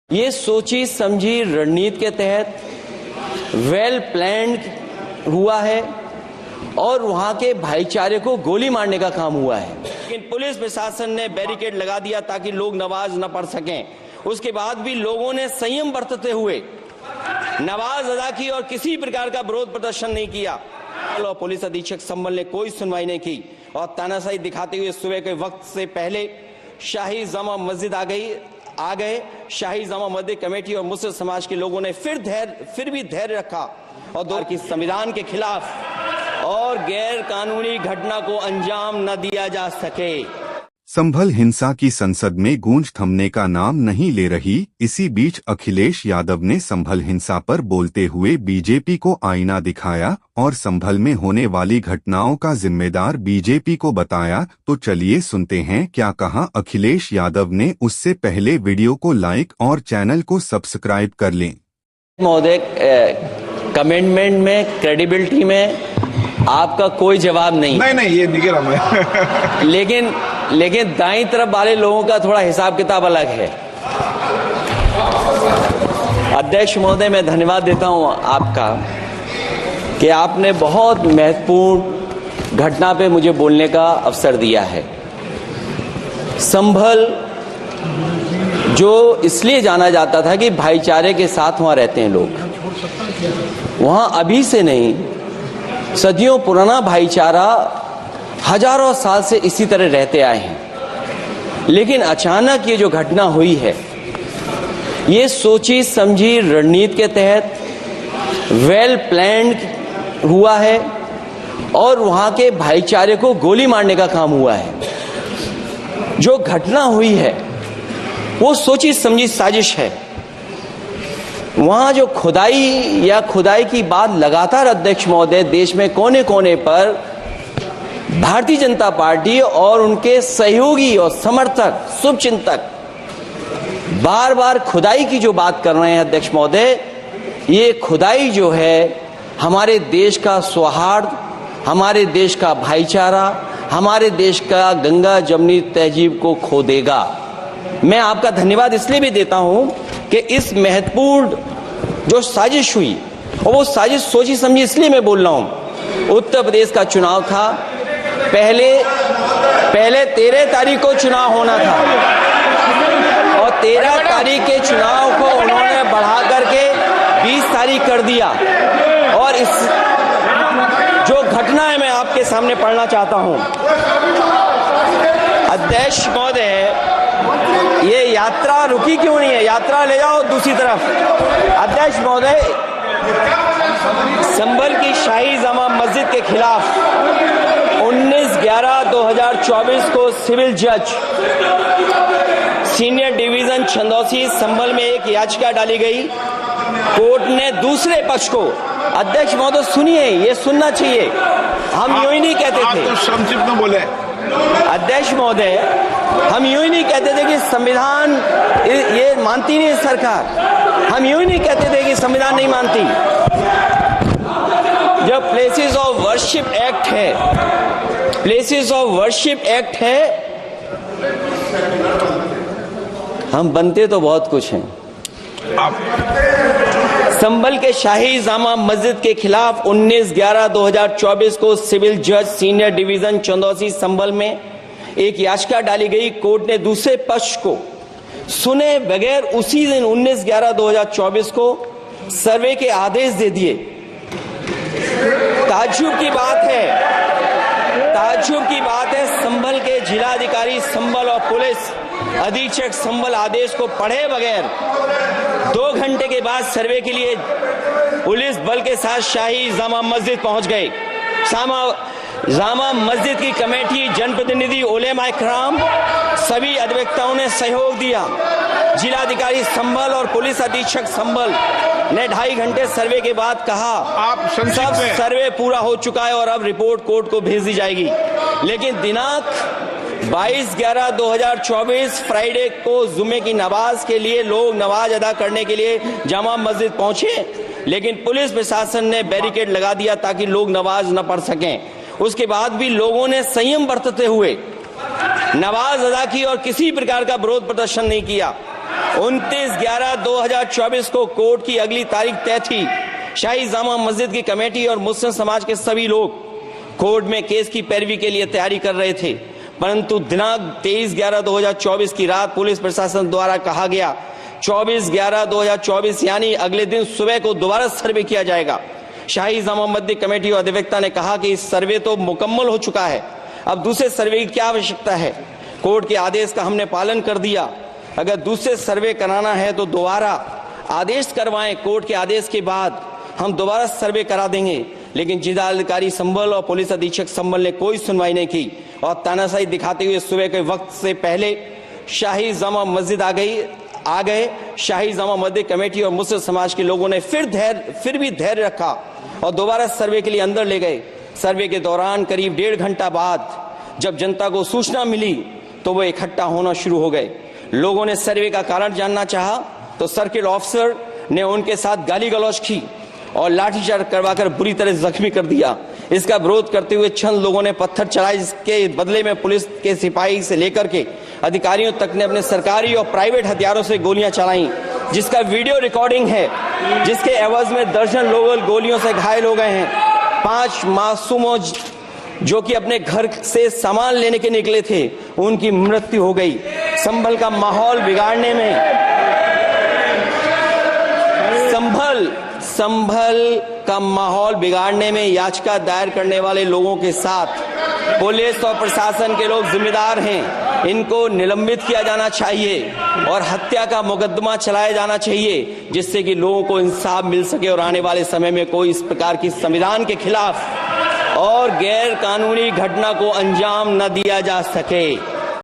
ये सोची समझी रणनीति के तहत वेल प्लान्ड हुआ है और वहां के भाईचारे को गोली मारने का काम हुआ है। लेकिन पुलिस प्रशासन ने बैरिकेड लगा दिया ताकि लोग नमाज न पढ़ सकें। उसके बाद भी लोगों ने संयम बरतते हुए नमाज अदा की और किसी प्रकार का विरोध प्रदर्शन नहीं किया। और पुलिस अधीक्षक संभल ने कोई सुनवाई नहीं की और तानाशाही दिखाते हुए सुबह के वक्त से पहले शाही जामा मस्जिद आ गए। शाही जामा मस्जिद कमेटी और मुस्लिम समाज के लोगों ने फिर भी धैर्य रखा और दौर की संविधान के खिलाफ और गैर कानूनी घटना को अंजाम न दिया जा सके। संभल हिंसा की संसद में गूंज थमने का नाम नहीं ले रही। इसी बीच अखिलेश यादव ने संभल हिंसा पर बोलते हुए बीजेपी को आईना दिखाया और संभल में होने वाली घटनाओं का जिम्मेदार बीजेपी को बताया। तो चलिए सुनते हैं क्या कहा अखिलेश यादव ने। उससे पहले वीडियो को लाइक और चैनल को सब्सक्राइब कर लें। महोदय, कमेंटमेंट में, क्रेडिबिलिटी में आपका कोई जवाब नहीं। नहीं ये नहीं कह रहा मैं। लेकिन दाईं तरफ वाले लोगों का थोड़ा हिसाब किताब अलग है। अध्यक्ष महोदय, मैं धन्यवाद देता हूं आपका कि आपने बहुत महत्वपूर्ण घटना पे मुझे बोलने का अवसर दिया है। संभल जो इसलिए जाना जाता था कि भाईचारे के साथ वहां रहते हैं लोग, वहां अभी से नहीं, सदियों पुराना भाईचारा हजारों साल से इसी तरह रहते आए हैं। लेकिन अचानक ये जो घटना हुई है, ये सोची समझी रणनीति के तहत वेल प्लान्ड हुआ है और वहां के भाईचारे को गोली मारने का काम हुआ है। जो घटना हुई है वो सोची समझी साजिश है। वहां जो खुदाई की बात लगातार अध्यक्ष महोदय देश में कोने कोने पर भारतीय जनता पार्टी और उनके सहयोगी और समर्थक, शुभचिंतक बार बार खुदाई की जो बात कर रहे हैं अध्यक्ष महोदय, ये खुदाई जो है हमारे देश का सौहार्द, हमारे देश का भाईचारा, हमारे देश का गंगा जमनी तहजीब को खो देगा। मैं आपका धन्यवाद इसलिए भी देता हूं कि इस महत्वपूर्ण जो साजिश हुई, और वो साजिश सोची समझी इसलिए मैं बोल रहा हूं। उत्तर प्रदेश का चुनाव था, पहले 13 तारीख को चुनाव होना था और 13 तारीख के चुनाव को उन्होंने बढ़ा करके 20 तारीख कर दिया। और इस जो घटना है मैं आपके सामने पढ़ना चाहता हूं। अध्यक्ष महोदय, ये यात्रा रुकी क्यों नहीं है? यात्रा ले जाओ दूसरी तरफ। अध्यक्ष महोदय, संभल की शाही जामा मस्जिद के खिलाफ 19/11/2024 को सिविल जज सीनियर डिवीजन छंदौसी संभल में एक याचिका डाली गई। कोर्ट ने दूसरे पक्ष को, अध्यक्ष महोदय सुनिए, ये सुनना चाहिए, हम यूं ही नहीं कहते थे। संक्षिप्त में बोले। अध्यक्ष महोदय, हम यूं ही नहीं कहते थे कि संविधान ये मानती नहीं सरकार। हम यूं ही नहीं कहते थे कि संविधान नहीं मानती। जब प्लेसेस ऑफ वर्शिप एक्ट है, प्लेसेस ऑफ वर्शिप एक्ट है, हम बनते तो बहुत कुछ हैं। संभल के शाही जामा मस्जिद के खिलाफ 19/11/2024 को सिविल जज सीनियर डिवीजन चंदौसी संभल में एक याचिका डाली गई। कोर्ट ने दूसरे पक्ष को सुने बगैर उसी दिन 19/11/2024 को सर्वे के आदेश दे दिए। ताज्जुब की बात है संभल के जिलाधिकारी संभल और पुलिस अधीक्षक संभल आदेश को पढ़े बगैर 2 घंटे के बाद सर्वे के लिए पुलिस बल के साथ शाही जामा मस्जिद पहुंच गए। जामा मस्जिद की कमेटी, जनप्रतिनिधि, उलेमा इकराम, सभी अधिवक्ताओं ने सहयोग दिया। जिलाधिकारी संभल और पुलिस अधीक्षक संभल ने 2.5 घंटे सर्वे के बाद कहा सब सर्वे पूरा हो चुका है और अब रिपोर्ट कोर्ट को भेज दी जाएगी। लेकिन दिनांक 22/11/2024 फ्राइडे को जुमे की नमाज के लिए लोग नमाज अदा करने के लिए जामा मस्जिद पहुंचे, लेकिन पुलिस प्रशासन ने बैरिकेड लगा दिया ताकि लोग नमाज न पढ़ सकें। उसके बाद भी लोगों ने संयम बरतते हुए नमाज अदा की और किसी प्रकार का विरोध प्रदर्शन नहीं किया। 29/11/2024 को कोर्ट की अगली तारीख तय थी। शाही जामा मस्जिद की कमेटी और मुस्लिम समाज के सभी लोग कोर्ट में केस की पैरवी के लिए तैयारी कर रहे थे, परंतु दिनांक 23/11/2024 की रात पुलिस प्रशासन द्वारा कहा गया 24/11/2024 यानी अगले दिन सुबह को दोबारा सर्वे किया जाएगा। शाही जामा मस्जिद कमेटी और अधिवक्ता ने कहा कि इस सर्वे तो मुकम्मल हो चुका है, अब दूसरे सर्वे की क्या आवश्यकता है। कोर्ट के आदेश का हमने पालन कर दिया। अगर दूसरे सर्वे कराना है तो दोबारा आदेश करवाएं, कोर्ट के आदेश के बाद हम दोबारा सर्वे करा देंगे। लेकिन जिलाधिकारी संभल और पुलिस अधीक्षक संभल ने कोई सुनवाई नहीं की और तानाशाही दिखाते हुए सुबह के वक्त से पहले शाही जामा मस्जिद आ गए। शाही जामा मस्जिद कमेटी और मुस्लिम समाज के लोगों ने फिर भी धैर्य रखा और दोबारा सर्वे के लिए अंदर ले गए। सर्वे के दौरान करीब 1.5 घंटा बाद जब जनता को सूचना मिली तो वो इकट्ठा होना शुरू हो गए। लोगों ने सर्वे का कारण जानना चाहा तो सर्किल ऑफिसर ने उनके साथ गाली गलौज की और लाठीचार्ज करवाकर बुरी तरह जख्मी कर दिया। इसका विरोध करते हुए चंद लोगों ने पत्थर चलाए, जिसके बदले में पुलिस के सिपाही से लेकर के अधिकारियों तक ने अपने सरकारी और प्राइवेट हथियारों से गोलियां चलाई, जिसका वीडियो रिकॉर्डिंग है, जिसके एवज में दर्जन लोग गोलियों से घायल हो गए हैं। 5 मासूमों जो कि अपने घर से सामान लेने के निकले थे, उनकी मृत्यु हो गई। संभल का माहौल बिगाड़ने में याचिका दायर करने वाले लोगों के साथ पुलिस और प्रशासन के लोग जिम्मेदार हैं। इनको निलंबित किया जाना चाहिए और हत्या का मुकदमा चलाया जाना चाहिए, जिससे कि लोगों को इंसाफ मिल सके और आने वाले समय में कोई इस प्रकार की संविधान के खिलाफ और गैर कानूनी घटना को अंजाम न दिया जा सके।